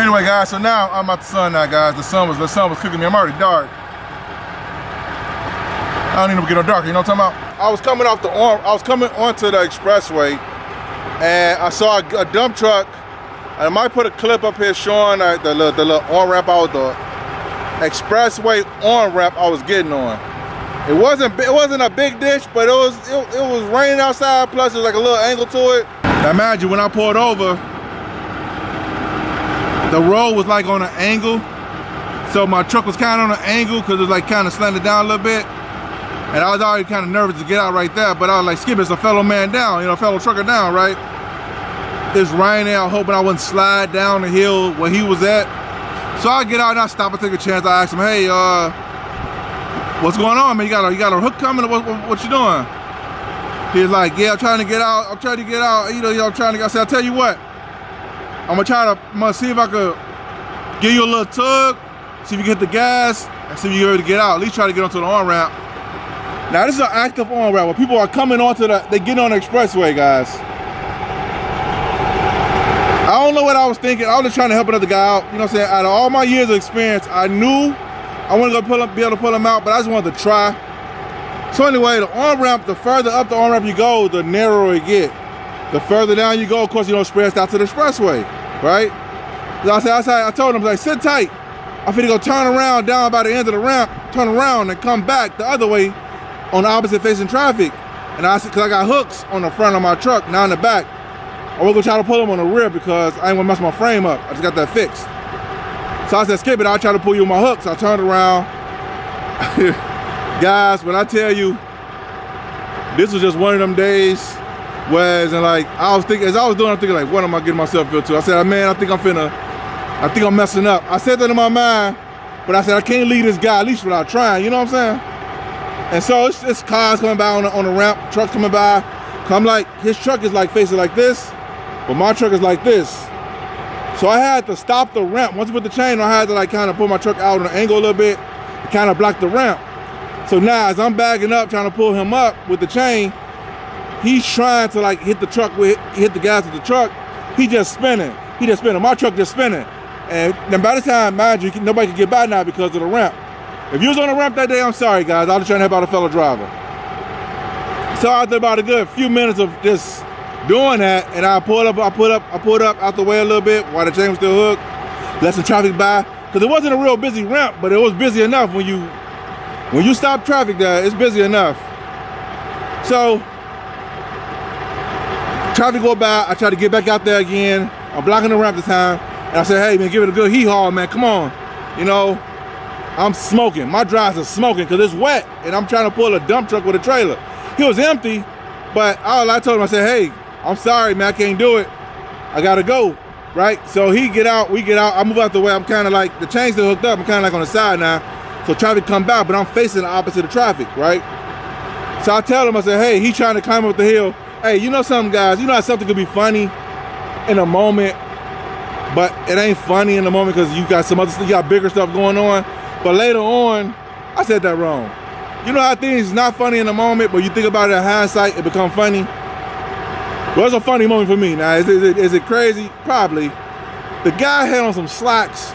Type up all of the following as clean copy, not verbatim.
Anyway, guys, so now I'm out the sun now, guys. The sun was cooking me. I'm already dark. I don't even get no darker, you know what I'm talking about? I was coming onto the expressway, and I saw a dump truck. And I might put a clip up here showing the little on-ramp out, the expressway on-ramp I was getting on. It wasn't a big ditch, but it was raining outside, plus there's like a little angle to it. Now imagine when I pulled over, the road was like on an angle. So my truck was kind of on an angle because it was like kind of slanted down a little bit. And I was already kind of nervous to get out right there, but I was like, skip, it's a fellow man down, you know, fellow trucker down, right? It's raining, I'm hoping I wouldn't slide down the hill where he was at. So I get out and I stop and take a chance. I ask him, hey, what's going on, man? You got a hook coming? What you doing? He's like, yeah, I'm trying to get out. I'm trying to get out. You know, I'm trying to get out. I said, I'll tell you what. I'm gonna see if I could give you a little tug, see if you can hit the gas, and see if you're able to get out. At least try to get onto the on-ramp. Now this is an active on-ramp where people are coming onto they get on the expressway, guys. I don't know what I was thinking. I was just trying to help another guy out. You know what I'm saying? Out of all my years of experience, I knew I wasn't gonna be able to pull him out, but I just wanted to try. So anyway, the on-ramp, the further up the on-ramp you go, the narrower it get. The further down you go, of course, you don't spread out to the expressway, right? So I told him, like, sit tight. I'm finna go turn around down by the end of the ramp, turn around and come back the other way on the opposite facing traffic. And I said, cause I got hooks on the front of my truck, now in the back. I was gonna try to pull them on the rear because I ain't gonna mess my frame up. I just got that fixed. So I said, skip it, I'll try to pull you with my hooks. I turned around. Guys, when I tell you, this was just one of them days where, and like, I was thinking, as I was doing, I'm thinking like, what am I getting myself into? I said, man, I think I'm messing up. I said that in my mind, but I said, I can't leave this guy, at least without trying, you know what I'm saying? And so it's cars coming by on the ramp, trucks coming by. I'm like, his truck is like facing like this, but my truck is like this. So I had to stop the ramp. Once I put the chain on, I had to like kind of pull my truck out on an angle a little bit to kind of block the ramp. So now as I'm backing up, trying to pull him up with the chain, he's trying to like hit the gas with the truck. He just spinning. My truck just spinning. And then by the time, mind you, nobody can get by now because of the ramp. If you was on the ramp that day, I'm sorry guys, I was trying to help out a fellow driver. So after about a good few minutes of just doing that, and I pulled up out the way a little bit while the chain was still hooked, let some traffic by, because it wasn't a real busy ramp, but it was busy enough when you stop traffic there, it's busy enough. So traffic go by, I try to get back out there again. I'm blocking the ramp this time, and I said, hey man, give it a good hee-haw, man, come on. You know, I'm smoking. My drives are smoking because it's wet, and I'm trying to pull a dump truck with a trailer. He was empty, but all I told him, I said, hey, I'm sorry, man, I can't do it. I gotta go, right? So he get out, we get out, I move out the way. I'm kind of like, the chain's still hooked up, I'm kind of like on the side now. So traffic come by, but I'm facing the opposite of traffic, right? So I tell him, I said, hey, he's trying to climb up the hill. Hey, you know something, guys, you know how something could be funny in a moment, but it ain't funny in the moment because you got some other stuff, you got bigger stuff going on. But later on, I said that wrong. You know how things is not funny in the moment, but you think about it in hindsight, it become funny? Well, it's a funny moment for me. Now, is it crazy? Probably. The guy had on some slacks,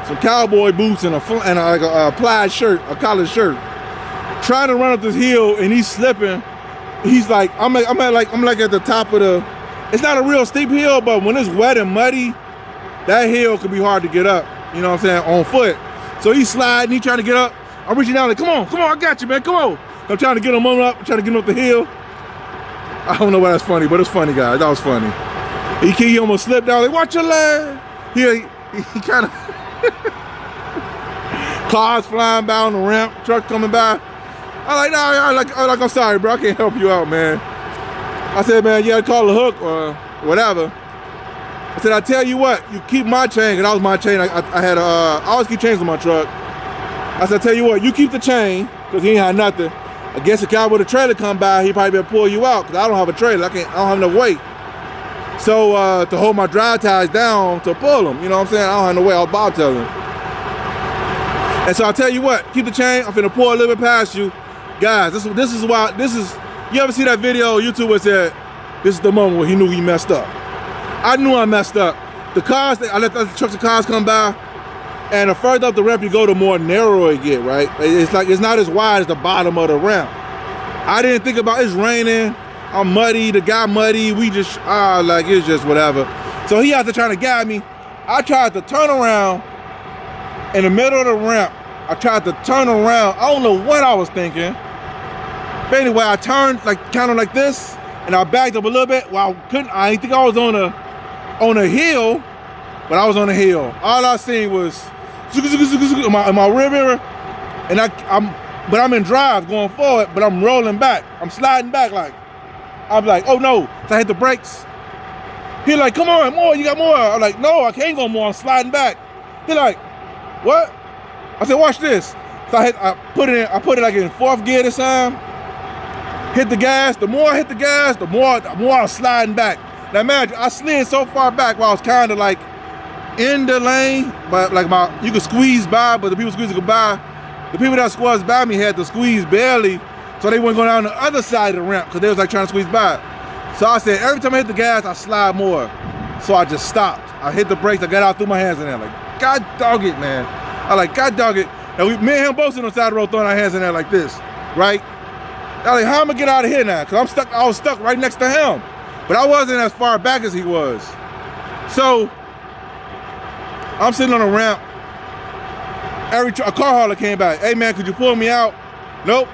some cowboy boots, and a plaid shirt, a collared shirt, trying to run up this hill, and he's slipping. He's like, I'm like at the top of the. It's not a real steep hill, but when it's wet and muddy, that hill could be hard to get up. You know what I'm saying? On foot. So he's sliding, he's trying to get up. I'm reaching out like, come on, I got you, man, come on. I'm trying to get him up, trying to get him up the hill. I don't know why that's funny, but it's funny, guys. That was funny. He almost slipped down, like, watch your leg. He kind of, cars flying by on the ramp, truck coming by. I'm like, I'm sorry, bro, I can't help you out, man. I said, man, you gotta call the hook or whatever. I said, I tell you what, you keep my chain, and that was my chain. I always keep chains on my truck. I said, I tell you what, you keep the chain, because he ain't had nothing. I guess a guy with a trailer come by, he probably better pull you out, because I don't have a trailer. I don't have no weight. So to hold my drive ties down to pull them, you know what I'm saying? I don't have no weight, I was bobtailing. And so I tell you what, keep the chain, I'm finna pull a little bit past you. Guys, this is why, you ever see that video on YouTube where it said, this is the moment where he knew he messed up. I knew I messed up. the cars, I let the trucks and cars come by, and the further up the ramp you go, the more narrow it get, right? It's like, it's not as wide as the bottom of the ramp. I didn't think about, it's raining, I'm muddy, the guy muddy, we just, like, it's just whatever. So he out there trying to guide me. I tried to turn around in the middle of the ramp. I tried to turn around. I don't know what I was thinking. But anyway, I turned like kind of like this, and I backed up a little bit. Well, I didn't think I was on a hill, but I was on a hill. All I seen was in my rear mirror, and I'm in drive going forward, but I'm rolling back. I'm sliding back like, I'm like, oh no. So I hit the brakes. He like, come on, more, you got more. I'm like, no, I can't go more, I'm sliding back. He like, what? I said, watch this. So I put it like in fourth gear this time. Hit the gas. The more I hit the gas, the more I was sliding back. Now imagine, I slid so far back while I was kind of like in the lane, but like you could squeeze by, but the people squeezing by, the people that squeezed by me had to squeeze barely, so they wouldn't go down the other side of the ramp because they was like trying to squeeze by. So I said, every time I hit the gas, I slide more. So I just stopped. I hit the brakes, I got out, threw my hands in there, like, God dog it, man. I like, God dog it. And me and him both sitting on the side of the road throwing our hands in there like this, right? I like, how am I gonna get out of here now? Because I was stuck right next to him. But I wasn't as far back as he was. So I'm sitting on a ramp. A car hauler came back. Hey man, could you pull me out? Nope.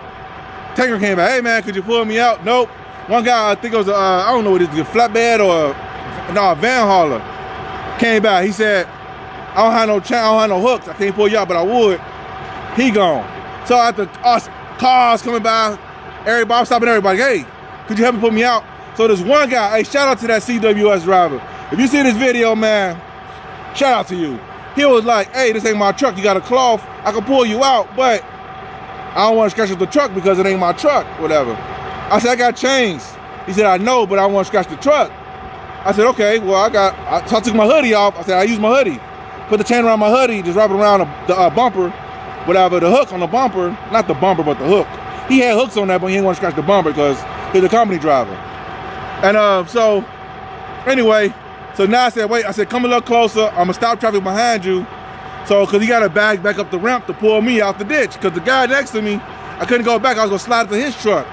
Tanker came back. Hey man, could you pull me out? Nope. One guy, I think it was I don't know what it is, a flatbed or a van hauler, came back. He said, I don't have no hooks. I can't pull you out, but I would. He gone. So after us cars coming by, everybody, I'm stopping everybody. Hey, could you help me pull me out? So there's one guy, hey, shout out to that CWS driver. If you see this video, man, shout out to you. He was like, hey, this ain't my truck. You got a cloth. I can pull you out, but I don't want to scratch up the truck because it ain't my truck, whatever. I said, I got chains. He said, I know, but I want to scratch the truck. I said, okay, well, so I took my hoodie off. I said, I used my hoodie. Put the chain around my hoodie, just wrap it around the bumper, whatever, the hook on the bumper, not the bumper, but the hook. He had hooks on that, but he didn't want to scratch the bumper because he's a company driver. And so, anyway, so now I said, wait, I said, come a little closer. I'm gonna stop traffic behind you. So, cause he got to back up the ramp to pull me out the ditch. Cause the guy next to me, I couldn't go back, I was gonna slide to his truck.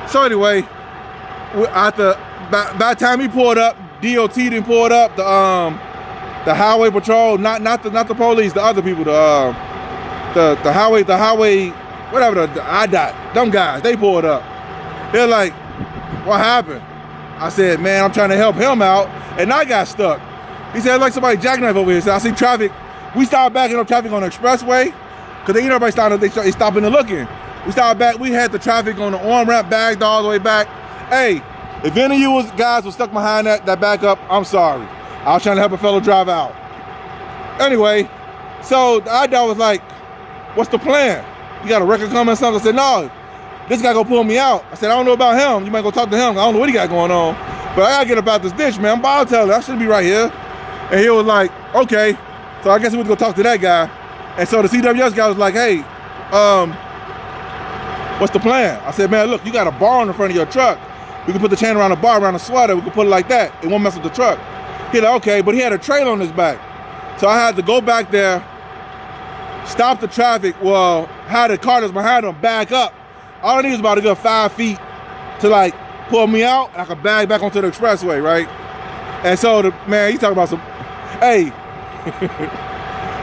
So anyway, by the time he pulled up, DOT didn't pull it up, the highway patrol, not the police, the other people, the highway, whatever, the IDOT, them guys, they pulled up. They're like, what happened? I said, man, I'm trying to help him out, and I got stuck. He said, like somebody jackknife over here. So I see traffic. We started backing up traffic on the expressway, because everybody they stopping and looking. We started back, we had the traffic on the on-ramp bagged all the way back. Hey, if any of you guys were stuck behind that backup, I'm sorry. I was trying to help a fellow drive out. Anyway, so the IDOT was like, what's the plan? You got a record coming or something? I said, no, this guy gonna pull me out. I said, I don't know about him. You might go talk to him. I don't know what he got going on. But I gotta get about this ditch, man. I'm ball telling. I shouldn't be right here. And he was like, okay. So I guess we went to go talk to that guy. And so the CWS guy was like, hey, what's the plan? I said, man, look, you got a bar in front of your truck. We can put the chain around the bar, around the sweater. We can put it like that. It won't mess with the truck. He like, okay, but he had a trailer on his back. So I had to go back there, stop the traffic, well, had the car that's behind him back up. All I need was about a good 5 feet to like pull me out, and I could bag back onto the expressway, right? And so the man, he talking about some, hey,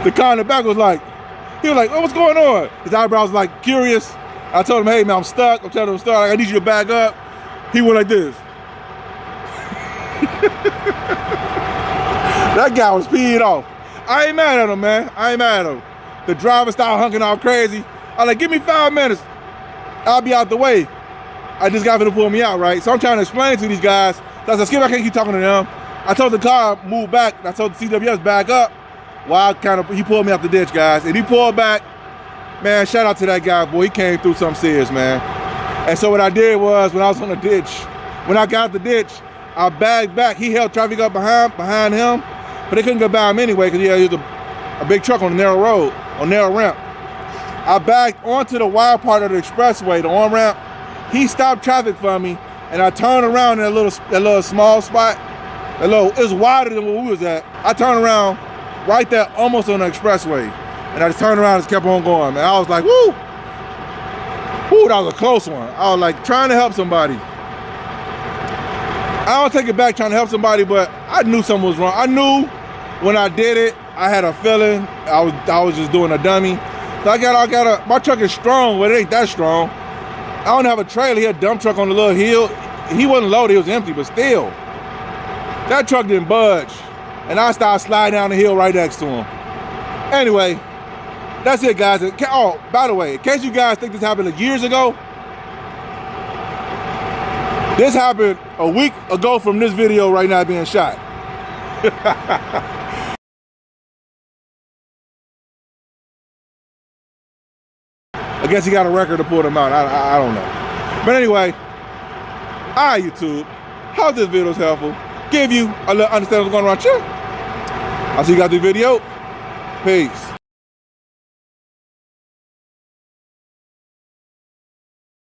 the car in the back was like, he was like, oh, what's going on? His eyebrows was like curious. I told him, hey man, I'm stuck. I'm telling him I'm stuck. I need you to back up. He went like this. That guy was peed off. I ain't mad at him, man. I ain't mad at him. The driver started honking all crazy. I was like, give me 5 minutes. I'll be out the way. I just got to pull me out, right? So I'm trying to explain to these guys. So I said, Skip, I can't keep talking to them. I told the car, move back. And I told the CWS, back up. Well, he pulled me out the ditch, guys. And he pulled back. Man, shout out to that guy, boy. He came through something serious, man. And so what I did was, when I was on the ditch, when I got out the ditch, I bagged back. He held traffic up behind him, but they couldn't get by him anyway because he had a big truck on a narrow road, on a narrow ramp. I backed onto the wide part of the expressway, the on-ramp. He stopped traffic for me, and I turned around in that little small spot. It was wider than where we was at. I turned around right there, almost on the expressway. And I just turned around and just kept on going, man. I was like, woo! Woo, that was a close one. I was like trying to help somebody. I don't take it back trying to help somebody, but I knew something was wrong. I knew when I did it, I had a feeling I was just doing a dummy. So my truck is strong, but it ain't that strong. I don't have a trailer. He had a dump truck on the little hill. He wasn't loaded, he was empty, but still. That truck didn't budge. And I started sliding down the hill right next to him. Anyway, that's it, guys. Oh, by the way, in case you guys think this happened years ago, this happened a week ago from this video right now being shot. I guess he got a record to pull them out. I don't know. But anyway, all right, YouTube. Hope this video is helpful. Give you a little understanding of what's going on here. I'll see you guys in the video. Peace.